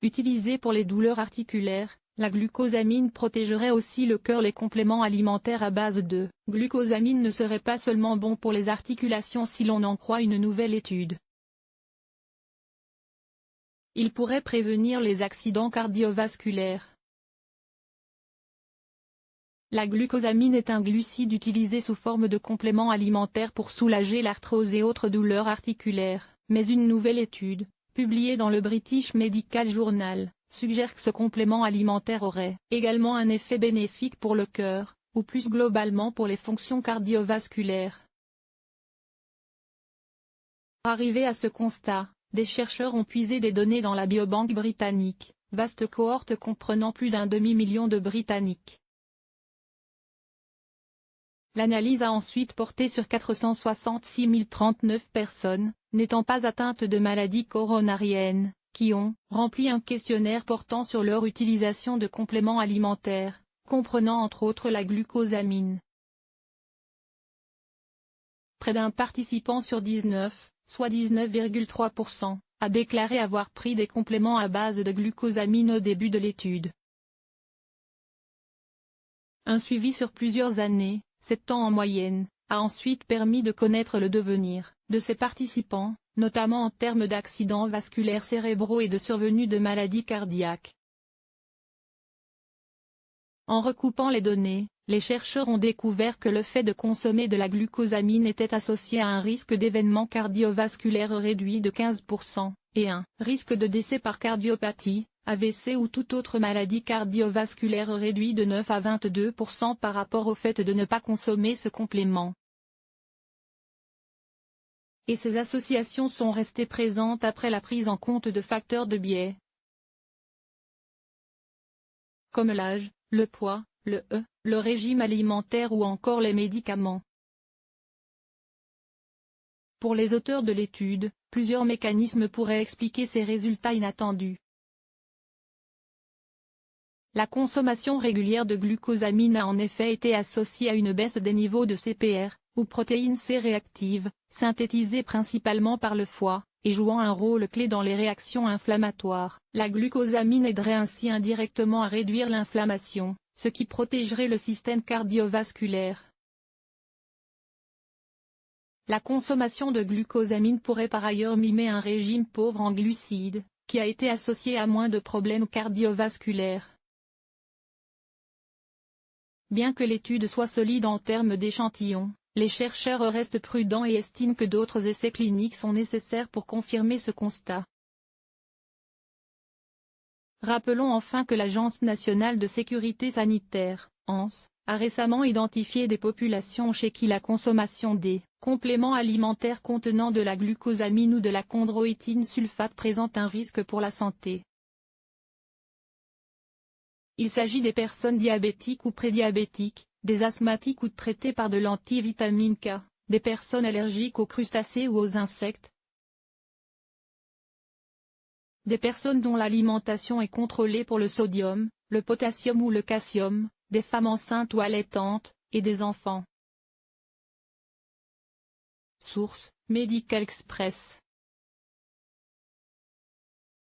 Utilisée pour les douleurs articulaires, la glucosamine protégerait aussi le cœur. Les compléments alimentaires à base de glucosamine ne seraient pas seulement bons pour les articulations si l'on en croit une nouvelle étude. Ils pourraient prévenir les accidents cardiovasculaires. La glucosamine est un glucide utilisé sous forme de complément alimentaire pour soulager l'arthrose et autres douleurs articulaires, mais une nouvelle étude, publiée dans le British Medical Journal, suggère que ce complément alimentaire aurait également un effet bénéfique pour le cœur, ou plus globalement pour les fonctions cardiovasculaires. Pour arriver à ce constat, des chercheurs ont puisé des données dans la biobanque britannique, vaste cohorte comprenant plus d'un demi-million de Britanniques. L'analyse a ensuite porté sur 466 039 personnes, n'étant pas atteintes de maladies coronariennes, qui ont rempli un questionnaire portant sur leur utilisation de compléments alimentaires, comprenant entre autres la glucosamine. Près d'un participant sur 19, soit 19,3%, a déclaré avoir pris des compléments à base de glucosamine au début de l'étude. Un suivi sur plusieurs années, 7 ans en moyenne, a ensuite permis de connaître le devenir de ces participants, notamment en termes d'accidents vasculaires cérébraux et de survenue de maladies cardiaques. En recoupant les données, les chercheurs ont découvert que le fait de consommer de la glucosamine était associé à un risque d'événement cardiovasculaire réduit de 15%, et un risque de décès par cardiopathie, AVC ou toute autre maladie cardiovasculaire réduit de 9 à 22% par rapport au fait de ne pas consommer ce complément. Et ces associations sont restées présentes après la prise en compte de facteurs de biais, comme l'âge, le poids, le régime alimentaire ou encore les médicaments. Pour les auteurs de l'étude, plusieurs mécanismes pourraient expliquer ces résultats inattendus. La consommation régulière de glucosamine a en effet été associée à une baisse des niveaux de CPR, ou protéines C réactives, synthétisées principalement par le foie, et jouant un rôle clé dans les réactions inflammatoires. La glucosamine aiderait ainsi indirectement à réduire l'inflammation, ce qui protégerait le système cardiovasculaire. La consommation de glucosamine pourrait par ailleurs mimer un régime pauvre en glucides, qui a été associé à moins de problèmes cardiovasculaires. Bien que l'étude soit solide en termes d'échantillons, les chercheurs restent prudents et estiment que d'autres essais cliniques sont nécessaires pour confirmer ce constat. Rappelons enfin que l'Agence nationale de sécurité sanitaire, ANS, a récemment identifié des populations chez qui la consommation des compléments alimentaires contenant de la glucosamine ou de la chondroïtine sulfate présente un risque pour la santé. Il s'agit des personnes diabétiques ou prédiabétiques, des asthmatiques ou traitées par de l'antivitamine K, des personnes allergiques aux crustacés ou aux insectes, des personnes dont l'alimentation est contrôlée pour le sodium, le potassium ou le calcium, des femmes enceintes ou allaitantes, et des enfants. Source: Medical Express.